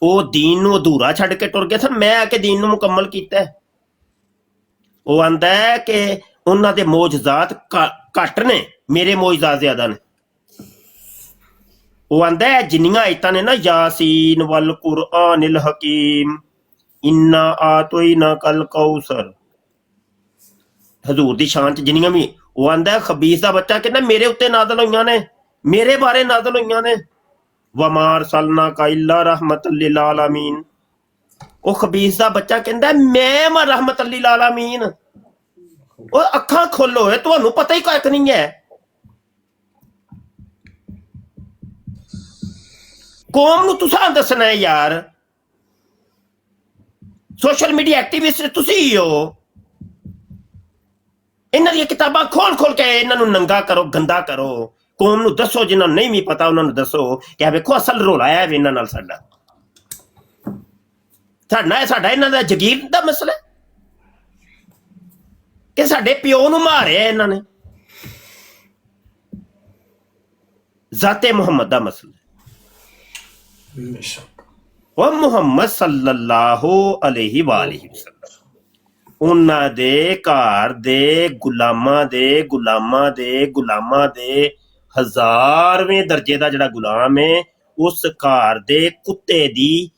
ਉਹ ਦੀਨ ਨੂੰ ਅਧੂਰਾ ਛੱਡ ਕੇ ਟੁਰ ਗਿਆ ਸੀ, ਮੈਂ ਆ ਕੇ ਦੀਨ ਨੂੰ ਮੁਕੰਮਲ ਕੀਤਾ। ਉਹ ਆਂਦਾ ਹੈ ਕਿ ਉਹਨਾਂ ਦੇ ਮੌਜਜ਼ਾਤ ਘੱਟ ਨੇ, ਮੇਰੇ ਮੌਜਜ਼ਾਤ ਜ਼ਿਆਦਾ ਨੇ। ਉਹ ਆਂਦਾ ਹੈ ਜਿੰਨੀਆਂ ਆਇਤਾਂ ਨੇ ਨਾ, ਯਾਸੀਨ ਵਲ ਕੁਰਆਨਿਲ ਹਕੀਮ ਇੰਨਾ ਆਤੋਇਨਾ ਕਲ ਕੌਸਰ, ਹਜ਼ੂਰ ਦੀ ਸ਼ਾਨ ਚ ਜਿੰਨੀਆਂ ਵੀ, ਉਹ ਆਂਦਾ ਹੈ ਖਬੀਸ ਦਾ ਬੱਚਾ ਕਹਿੰਦਾ ਮੇਰੇ ਉੱਤੇ ਨਾਜ਼ਲ ਹੋਈਆਂ ਨੇ, ਮੇਰੇ ਬਾਰੇ ਨਾਜ਼ਲ ਹੋਈਆਂ ਨੇ। ਵਮਾਰ ਸਲਨਾ ਕਾ ਇਲਾ ਰਹਿਮਤਨ ਲਿਲ ਆਲਮੀਨ, ਉਹ ਖਬੀਸ ਦਾ ਬੱਚਾ ਕਹਿੰਦਾ ਮੈਂ ਵਾ ਰਹਿਮਤਨ ਲਿਲ ਆਲਮੀਨ। ਉਹ ਅੱਖਾਂ ਖੋਲੋ, ਤੁਹਾਨੂੰ ਪਤਾ ਹੀ ਕੱਖ ਨਹੀਂ ਹੈ। ਕੌਮ ਨੂੰ ਤੁਸੀਂ ਦੱਸਣਾ ਹੈ ਯਾਰ। ਸੋਸ਼ਲ ਮੀਡੀਆ ਐਕਟਿਵਿਸਟ ਤੁਸੀਂ ਹੀ ਹੋ। ਇਹਨਾਂ ਦੀਆਂ ਕਿਤਾਬਾਂ ਖੋਲ ਖੋਲ ਕੇ ਇਹਨਾਂ ਨੂੰ ਨੰਗਾ ਕਰੋ, ਗੰਦਾ ਕਰੋ। ਕੌਮ ਨੂੰ ਦੱਸੋ, ਜਿਨ੍ਹਾਂ ਨੂੰ ਨਹੀਂ ਵੀ ਪਤਾ ਉਹਨਾਂ ਨੂੰ ਦੱਸੋ ਕਿ ਆ ਵੇਖੋ ਅਸਲ ਰੋਲਾ ਹੈ ਇਹਨਾਂ ਨਾਲ ਸਾਡਾ ਇਹਨਾਂ ਦਾ ਜਗੀਰ ਦਾ ਮਸਲਾ ਕਿ ਸਾਡੇ ਪਿਓ ਨੂੰ ਮਾਰਿਆ ਇਹਨਾਂ ਨੇ। ਜ਼ਾਤੇ ਮੁਹੰਮਦ ਦਾ ਮਸਲਾ। ਉਹ ਮੁਹੰਮਦ ਸੱਲੱਲਾਹੁ ਅਲੈਹਿ ਵਸੱਲਮ ਉਹਨਾਂ ਦੇ ਘਰ ਦੇ ਗੁਲਾਮਾਂ ਦੇ 1000ਵੇਂ ਦਰਜੇ ਦਾ ਜਿਹੜਾ ਗੁਲਾਮ ਹੈ, ਉਸ ਘਰ ਦੇ ਕੁੱਤੇ ਦੀ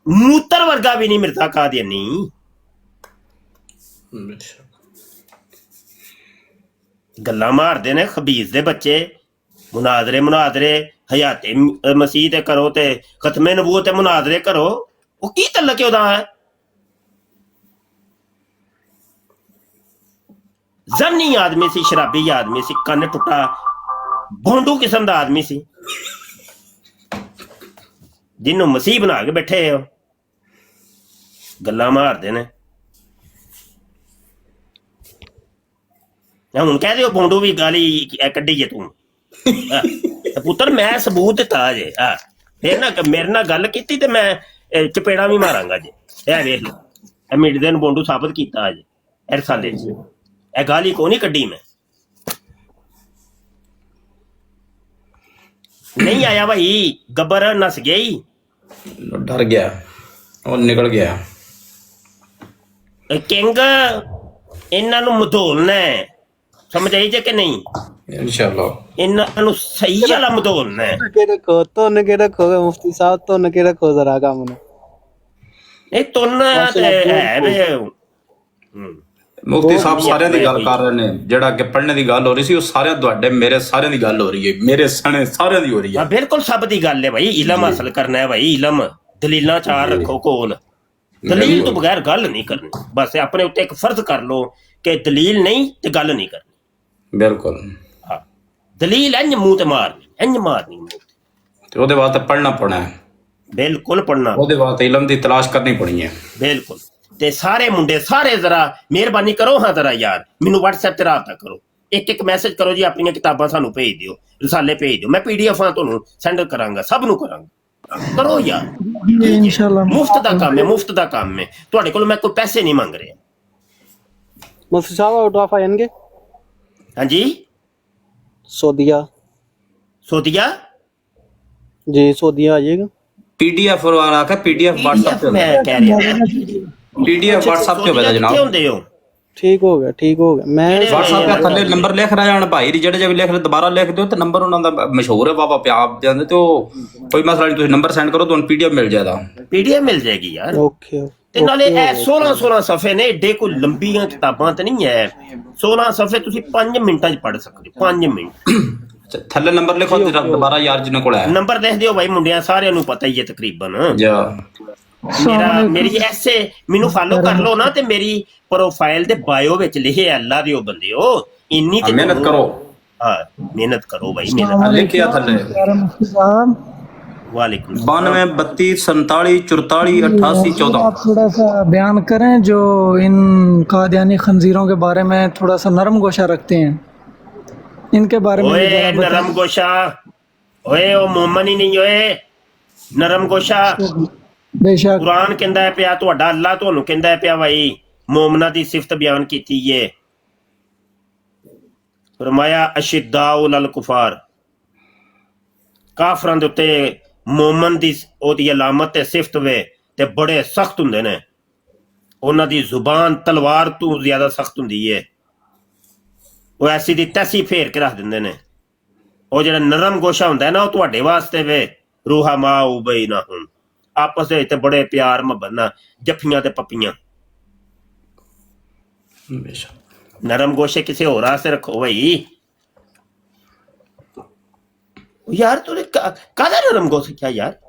ਮੂਤਰ ਵਰਗਾ ਵੀ ਨਹੀਂ ਮਿਰਜ਼ਾ ਕਾਦੀਆਨੀ। ਗੱਲਾਂ ਮਾਰਦੇ ਨੇ ਖਬੀਜ਼ ਦੇ ਬੱਚੇ। ਮੁਨਾਜ਼ਰੇ ਹਯਾਤੇ ਮਸੀਹ ਤੇ ਕਰੋ ਤੇ ਖਤਮੇ ਨਬੂਵਤ ਤੇ ਮੁਨਾਜ਼ਰੇ ਕਰੋ। ਉਹ ਕੀ ਤਲਕ ਉਹਦਾ ਹੈ? ਜ਼ੰਨੀ ਆਦਮੀ ਸੀ, ਸ਼ਰਾਬੀ ਆਦਮੀ ਸੀ, ਕੰਨ ਟੁੱਟਾ ਭੋਂਡੂ ਕਿਸਮ ਦਾ ਆਦਮੀ ਸੀ, ਜਿਹਨੂੰ ਮਸੀਹ ਬਣਾ ਕੇ ਬੈਠੇ ਹੋ। ਗੱਲਾਂ ਮਾਰਦੇ ਨੇ। ਹੁਣ ਕਹਿ ਦਿਓ ਭੋਂਡੂ ਵੀ ਗਾਲੀ ਕੱਢੀ ਹੈ ਤੂੰ। ਪੁੱਤਰ ਮੈਂ ਸਬੂਤ ਦਿੱਤਾ ਜੇ। ਫਿਰ ਨਾ ਮੇਰੇ ਨਾਲ ਗੱਲ ਕੀਤੀ ਤੇ ਮੈਂ ਚਪੇੜਾ ਵੀ ਮਾਰਾਂਗਾ ਜੇ। ਇਹ ਵੇਖ ਲਓ, ਇਹ ਮਿਰਜ਼ੇ ਨੂੰ ਭੋਂਡੂ ਸਾਬਤ ਕੀਤਾ ਜੇ ਰਸਾਲੇ ਚ। ਇਹ ਗਾਲੀ ਕੋ ਨਹੀਂ ਕੱਢੀ ਮੈਂ। ਨਹੀਂ ਆਇਆ ਭਾਈ, ਗੱਬਰ ਨਸ ਗਿਆ ਹੀ, ਡਰ ਗਿਆ, ਉਹ ਨਿਕਲ ਗਿਆ। ਕਿੰਗ ਇਹਨਾਂ ਨੂੰ ਮਧੋਲਣਾ ਹੈ, ਸਮਝ ਆਈ ਜੇ ਕਿ ਨਹੀਂ? ਇਨਸ਼ਾਅੱਲਾ ਇਹਨਾਂ ਨੂੰ ਸਹੀ ਵਾਲਾ ਮਧੋਲਣਾ ਹੈ। ਤੁੰਨ ਕੇ ਰੱਖੋਗੇ ਮੁਫਤੀ ਸਾਹਿਬ, ਤੁੰਨ ਕੇ ਰੱਖੋ ਜ਼ਰਾ ਕੰਮ ਨੂੰ। ਇਹ ਤੁੰਨ ਤੇ ਹੈ ਵੇ। ਮੁਫਤੀ ਸਾਹਿਬ ਸਾਰਿਆਂ ਦੀ ਗੱਲ ਕਰ ਰਹੇ ਨੇ। ਜਿਹੜਾ ਅੱਗੇ ਪੜ੍ਹਨੇ ਦੀ ਗੱਲ ਹੋ ਰਹੀ ਸੀ, ਉਹ ਸਾਰਿਆਂ ਤੁਹਾਡੇ ਮੇਰੇ ਸਾਰਿਆਂ ਦੀ ਗੱਲ ਹੋ ਰਹੀ ਹੈ। ਮੇਰੇ ਸਣੇ ਸਾਰਿਆਂ ਦੀ ਹੋ ਰਹੀ ਹੈ। ਬਿਲਕੁਲ ਸਭ ਦੀ ਗੱਲ ਹੈ ਭਾਈ। ਇਲਮ ਹਾਸਲ ਕਰਨਾ ਹੈ ਭਾਈ। ਇਲਮ ਦਲੀਲਾਂ ਚਾਰ ਰੱਖੋ ਕੋਲ। ਦਲੀਲ ਤੋਂ ਬਗੈਰ ਗੱਲ ਨਹੀਂ ਕਰਨੀ। ਬਸ ਆਪਣੇ ਉੱਤੇ ਇੱਕ ਫਰਜ਼ ਕਰ ਲਓ ਕਿ ਦਲੀਲ ਨਹੀਂ ਤੇ ਗੱਲ ਨਹੀਂ ਕਰਨੀ। ਬਿਲਕੁਲ ਹਾਂ, ਦਲੀਲ ਇੰਜ ਮੂੰਹ ਤੇ ਮਾਰਨੀ, ਇੰਜ ਮਾਰਨੀ ਮੂੰਹ ਤੇ ਉਹਦੇ ਵਾਸਤੇ ਪੜ੍ਹਨਾ ਪੈਣਾ ਹੈ। ਬਿਲਕੁਲ ਪੜ੍ਹਨਾ, ਉਹਦੇ ਵਾਸਤੇ ਇਲਮ ਦੀ ਤਲਾਸ਼ ਕਰਨੀ ਪਣੀ ਹੈ। ਬਿਲਕੁਲ। ਤੇ ਸਾਰੇ ਮੁੰਡੇ ਸਾਰੇ ਜ਼ਰਾ ਮਿਹਰਬਾਨੀ ਕਰੋ, ਹਾਂ ਜ਼ਰਾ ਯਾਰ ਮੈਨੂੰ WhatsApp ਤੇ ਰਾਬਤਾ ਕਰੋ। ਇੱਕ ਮੈਸੇਜ ਕਰੋ ਜੀ, ਆਪਣੀਆਂ ਕਿਤਾਬਾਂ ਸਾਨੂੰ ਭੇਜ ਦਿਓ, ਰਸਾਲੇ ਭੇਜ ਦਿਓ। ਮੈਂ PDF ਤੁਹਾਨੂੰ ਸੈਂਡ ਕਰਾਂਗਾ, ਸਭ ਨੂੰ ਕਰਾਂਗਾ। ਕਰੋ ਯਾਰ, ਇਨਸ਼ਾਅੱਲਾ। ਮੁਫਤ ਦਾ ਕੰਮ ਹੈ, ਮੁਫਤ ਦਾ ਕੰਮ ਹੈ। ਤੁਹਾਡੇ ਕੋਲ ਮੈਂ ਕੋਈ ਪੈਸੇ ਨਹੀਂ ਮੰਗ ਰਿਹਾ। ਮੁਫਤੀ ਸਾਹਿਬ ਆਊਟ ਆਫ ਆएंगे? ਹਾਂਜੀ, सऊदीया जी, सऊदीया आ जाएगा। PDF वाला का PDF WhatsApp पे मैं कह रहा PDF WhatsApp पे भेजा जनाब। ਹੁੰਦੇ ਹੋ? ठीक हो गया। मैं WhatsApp पे ਥੱਲੇ ਨੰਬਰ ਲਿਖ ਰਿਹਾ ਜਾਣ ਭਾਈ ਜਿਹੜੇ ਜੇ ਵੀ ਲਿਖ ਰਹੇ ਦੁਬਾਰਾ ਲਿਖ ਦਿਓ ਤੇ ਨੰਬਰ ਉਹਨਾਂ ਦਾ ਮਸ਼ਹੂਰ ਹੈ ਬਾਬਾ ਪਿਆਬ ਜਾਂਦੇ ਤੇ ਉਹ ਕੋਈ ਮਸਲਾ ਨਹੀਂ। ਤੁਸੀਂ ਨੰਬਰ ਸੈਂਡ ਕਰੋ, ਤੁਹਾਨੂੰ PDF ਮਿਲ ਜਾਏਗਾ। PDF ਮਿਲ ਜਾਏਗੀ ਯਾਰ। ओके। ਤੇ ਨਾਲੇ ਇਹ 16 ਸਫ਼ੇ ਨੇ, ਏਡੇ ਕੋਈ ਲੰਬੀਆਂ ਕਿਤਾਬਾਂ ਤੇ ਨਹੀਂ ਹੈ। 16 ਸਫ਼ੇ ਤੁਸੀਂ 5 ਮਿੰਟਾਂ 'ਚ ਪੜ੍ਹ ਸਕਦੇ ਹੋ। 5 ਮਿੰਟ। ਅੱਛਾ, ਥੱਲੇ ਨੰਬਰ ਲਿਖੋ ਤੇ ਦੁਬਾਰਾ ਯਾਰ ਜਿਹਨਾਂ ਕੋਲ ਹੈ ਨੰਬਰ ਲਿਖ ਦਿਓ ਭਾਈ। ਮੁੰਡਿਆਂ ਸਾਰਿਆਂ ਨੂੰ ਪਤਾ ਹੀ ਹੈ ਤਕਰੀਬਨ। ਜਾ ਮੇਰੀ ਐਸੇ ਮੈਨੂੰ ਫਾਲੋ ਕਰ ਲਓ ਨਾ, ਤੇ ਮੇਰੀ ਪ੍ਰੋਫਾਈਲ ਦੇ ਬਾਇਓ ਵਿੱਚ ਲਿਖਿਆ ਅੱਲਾ ਦੇ ਉਹ ਬੰਦਿਓ ਇੰਨੀ ਤੇ ਮਿਹਨਤ ਕਰੋ। ਹਾਂ, ਮਿਹਨਤ ਕਰੋ ਭਾਈ, ਮਿਹਨਤ। ਲਿਖਿਆ ਥੱਲੇ वालेकुम 92 32 47 44 88 14। आप थोड़ा सा बयान करें जो इन कादियानी खंजीरों के बारे में थोड़ा सा नरम गोशा रखते हैं, इनके बारे में ओए जरा बताएं। नरम गोशा, ओए ओ मोमन ही नहीं ओए नरम गोशा। बेशक कुरान कहंदा है पिया, ਤੁਹਾਡਾ ਅੱਲਾ ਤੁਹਾਨੂੰ ਕਹਿੰਦਾ ਹੈ ਪਿਆ ਭਾਈ ਮੂਮਨਾਂ ਦੀ ਸਿਫਤ ਬਿਆਨ ਕੀਤੀ ਏ। ਫਰਮਾਇਆ ਅਸ਼ਿਦਾਉ ਲਲ ਕੁਫਾਰ, ਕਾਫਰਾਂ ਦੇ ਉੱਤੇ ਮੂਮਨ ਦੀ ਉਹਦੀ ਅਲਾਮਤ ਤੇ ਸਿਫਤ ਵੇ ਤੇ ਬੜੇ ਸਖਤ ਹੁੰਦੇ ਨੇ। ਉਹਨਾਂ ਦੀ ਜ਼ੁਬਾਨ ਤਲਵਾਰ ਤੋਂ ਜ਼ਿਆਦਾ ਸਖਤ ਹੁੰਦੀ ਏ। ਉਹ ਐਸੀ ਦੀ ਤੈਸੀ ਫੇਰ ਕੇ ਰੱਖ ਦਿੰਦੇ ਨੇ। ਉਹ ਜਿਹੜਾ ਨਰਮ ਗੋਸ਼ਾ ਹੁੰਦਾ ਹੈ ਨਾ, ਉਹ ਤੁਹਾਡੇ ਵਾਸਤੇ ਵੇ ਰੂਹਾ ਮਾ ਉਬਈ ਨਾ ਹੁਣ ਆਪਸ ਦੇ ਵਿੱਚ ਬੜੇ ਪਿਆਰ ਮੁਹੱਬਤ ਨਾਲ ਜੱਫੀਆਂ ਤੇ ਪੱਪੀਆਂ। ਨਰਮ ਗੋਸ਼ੇ ਕਿਸੇ ਹੋਰ ਵਾਸਤੇ ਰੱਖੋ ਭਾਈ। यार तूने कादा नरम गोशा क्या यार?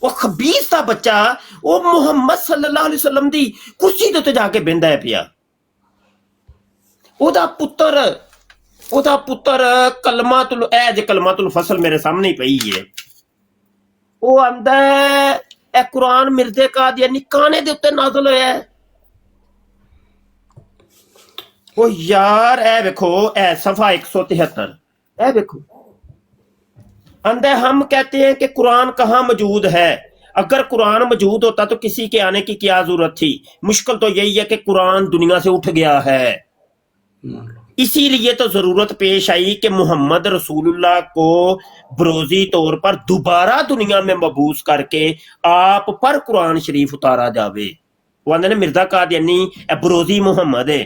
वो खबीस दा बच्चा वो मुहम्मद सल्लल्लाहु अलैहि वसल्लम दी कुर्सी दे उत्ते जाके बहिंदा है पिया। ओदा पुत्तर कलमातुल कलमातुल फसल मेरे सामने ही पई है। ਉਹ ਆਂਦਾ ਇਹ ਕੁਰਾਨ ਮਿਰਜ਼ੇ ਕਾਦੀਆਨੀ ਕਾਨੇ ਦੇ ਉੱਤੇ ਨਾਜ਼ਲ ਹੋਇਆ ਹੈ। ਉਹ ਯਾਰ ਇਹ ਵੇਖੋ, ਇਹ सफ़ा 173, ਇਹ ਵੇਖो, आंदा हम कहते हैं कि कुरान कहाँ मौजूद है, अगर कुरान मौजूद होता तो किसी के आने की क्या जरूरत थी, मुश्किल तो यही है कि कुरान दुनिया से उठ गया है, इसीलिए तो जरूरत पेश आई कि मोहम्मद रसूलुल्लाह को बरोजी तौर पर दोबारा दुनिया में मबूस करके आप पर कुरान शरीफ उतारा जावे। वो आंदे ने मिर्जा कादियानी ए बरोजी मुहम्मद है,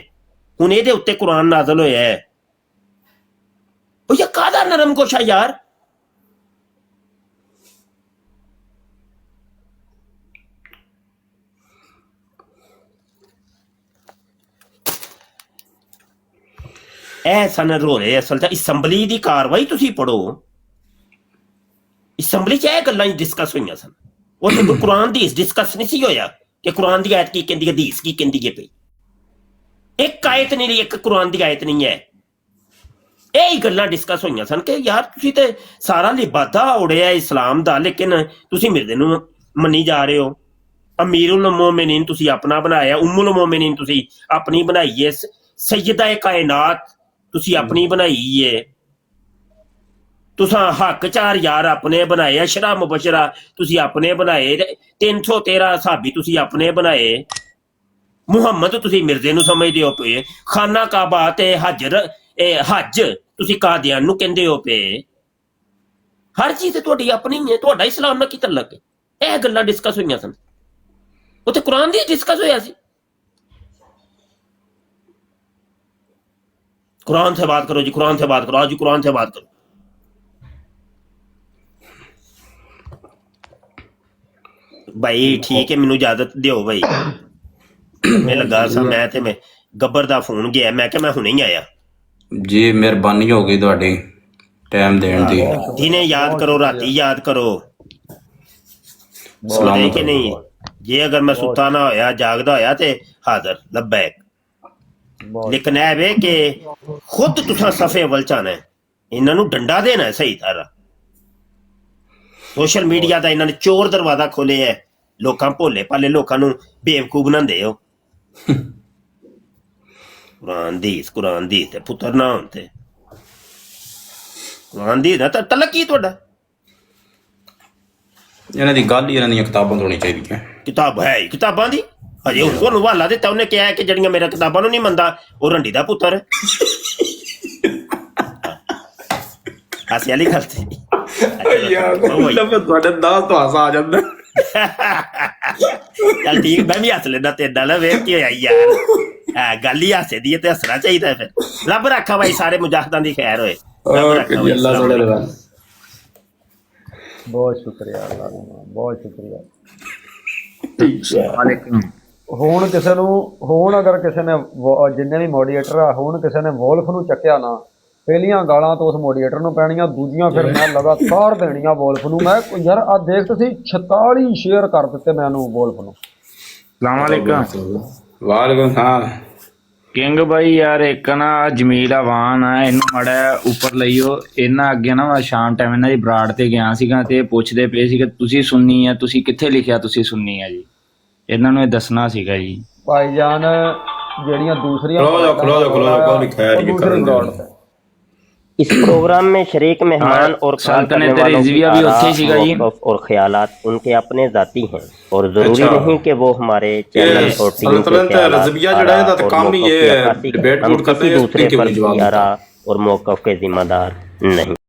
हुण इहदे उत्ते कुरान नाज़िल होया है। ओ ये कादा नरम गोशा यार, सन रोले असल असैंबली की कार्रवाई तुसी पढ़ो, असैंबली च गल्लां डिस्कस हुई सन, उत्थे कुरान दी डिस्कस नहीं सी होया कि कुरान दी आयत की कहंदी है, हदीस की कहंदी है पई, एक आयत नहीं, एक कुरान दी आयत नहीं है, यही गल्लां डिस्कस हुई सन कि यार तुसी ते सारा लिबादा उड़िया इस्लाम दा, लेकिन तुसी मिर्दे नूं मन्नी जा रहे हो। अमीरुल मोमिनीन तुसी अपना बनाया, उम्मुल मोमिनीन तुसी अपनी बनाई है, सैयदा कायनात तुसी अपनी बनाई है, तुसा हक 4 यार अपने बनाए, अशरा मुबशरा तुसी अपने बनाए, 313 साहबी तुसी अपने बनाए, मुहम्मद तुसी मिर्जे नूं समझदे हो पे, खाना काबा ते हज तुसी कादियान नूं कहंदे हो पे, हर चीज तुहाडी अपनी है, तुहाडा इस्लाम नाल की तल्लक है। ਇਹ ਗੱਲਾਂ डिस्कस ਹੋਈਆਂ ਸਨ, ਉੱਥੇ कुरान दी डिस्कस होया सी। कुरान से बात करो जी, कुरान से बात करो, आज जी कुरान से बात करो। भाई ठीक है, मैनू इजाजत दिओ भाई, मैं लगा सा मैं ते मैं गब्बर दा फोन गया, मैं क्या मैं हुणे ही आया जी, मेहरबानी हो गई ਤੁਹਾਡੀ टाइम देण दी। दिने याद करो, राती याद करो, बोलदे कि नहीं, जे अगर मैं सुता ना होया जागदा होया ते हाजिर लब्बैक, लेकिन ऐ वे कि खुद तुसा सफे अवल चाहना है, इन्हां नूं डंडा देना है सही तरह। सोशल मीडिया दा इन्हां ने चोर दरवाजा खोले है, लोकां भोले भाले लोकां नूं बेवकूफ बनांदे हो। कुरान दी ते पुत्तर ना होण ते कुरान दी ना तलक की तुहाडा, ਇਹਨਾਂ ਦੀ ਗੱਲ ਹੀ ਇਹਨਾਂ ਦੀਆਂ ਕਿਤਾਬਾਂ ਤੋਂ ਹੋਣੀ ਚਾਹੀਦੀ ਹੈ। किताब है ही किताबां दी, हजे ਉਹਨੂੰ ਹਵਾਲਾ ਦਿੱਤਾ ਉਹਨੇ ਕਿਹਾ ਕਿ ਜਿਹੜੀਆਂ ਮੇਰਾ ਕਿਤਾਬਾਂ ਨੂੰ ਨਹੀਂ ਮੰਨਦਾ ਉਹ ਰੰਡੀ ਦਾ ਪੁੱਤਰ ਹੈ। ਹਾਸੀ ਵਾਲੀ ਗੱਲ ਸੀ ਯਾਰ ਤੁਹਾਡੇ ਦਾਸ ਤੋਂ ਹਾਸਾ ਆ ਜਾਂਦਾ। ਚੱਲ ਠੀਕ, ਮੈਂ ਵੀ ਹੱਸ ਲੈਂਦਾ ਤੇਰੇ ਨਾਲ, ਵੇਖ ਕੀ ਹੋਇਆ ਯਾਰ, ਗੱਲ ਹੀ ਹਾਸੇ ਦੀ ਹੈ ਤੇ ਹੱਸਣਾ ਚਾਹੀਦਾ। ਫਿਰ ਰੱਬ ਰੱਖਾ ਭਾਈ ਸਾਰੇ ਮੁਜਾਹਿਦਾਂ ਦੀ ਖੈਰ ਹੋਏ। ਬਹੁਤ ਸ਼ੁਕਰੀਆ ਅੱਲਾ ਦਾ, ਬਹੁਤ ਸ਼ੁਕਰੀਆ। ਹੁਣ ਕਿਸੇ ਨੂੰ, ਹੁਣ ਅਗਰ ਕਿਸੇ ਨੇ ਜਿੰਨੇ ਵੀ ਮੋਡੀਏਟਰ ਆ, ਹੁਣ ਕਿਸੇ ਨੇ ਵੋਲਫ ਨੂੰ ਚੱਕਿਆ ਨਾ, ਪਹਿਲੀਆਂ ਗਾਲਾਂ ਤੋਂ ਉਸ ਮੋਡੀਏਟਰ ਨੂੰ ਪੈਣੀਆਂ, ਦੂਜੀਆਂ ਫਿਰ ਮੈਂ ਲਗਾਤਾਰ ਦੇਣੀਆਂ ਵੋਲਫ ਨੂੰ। ਮੈਂ ਯਾਰ ਆ ਦੇਖ ਤੁਸੀਂ 46 ਸ਼ੇਅਰ ਕਰ ਦਿੱਤੇ ਮੈਨੂੰ ਵੋਲਫ ਨੂੰ। ਵਾਲੇਕੁਮ ਸਲਾਮ किंग भाई यार, एक ना जमील आवान आ, इनू माड़ा उपर लईओ। इन्हां अगे ना मैं शाम टाइम इन्हां दी बराड़ ते गया सीगा ते पुछदे पे सी कि तुसी सुन्नी है, तुसी कित्थे लिखिया तुसी सुन्नी है जी, इन्हां नूं दसना सीगा जी। भाईजान ਜਿਹੜੀਆਂ ਦੂਸਰੀਆਂ ਖਲੋ ਲਿਖਿਆ ਇਹ ਕਰਨ इस प्रोग्राम में शरीक मेहमान और सल्तनत रिजविया भी उत्थे सीगा जी, और ख्यालात उनके अपने जाती हैं और जरूरी नहीं कि वो हमारे चैनल और टीम के ख्यालात और मौक़िफ़ के जिम्मेदार नहीं।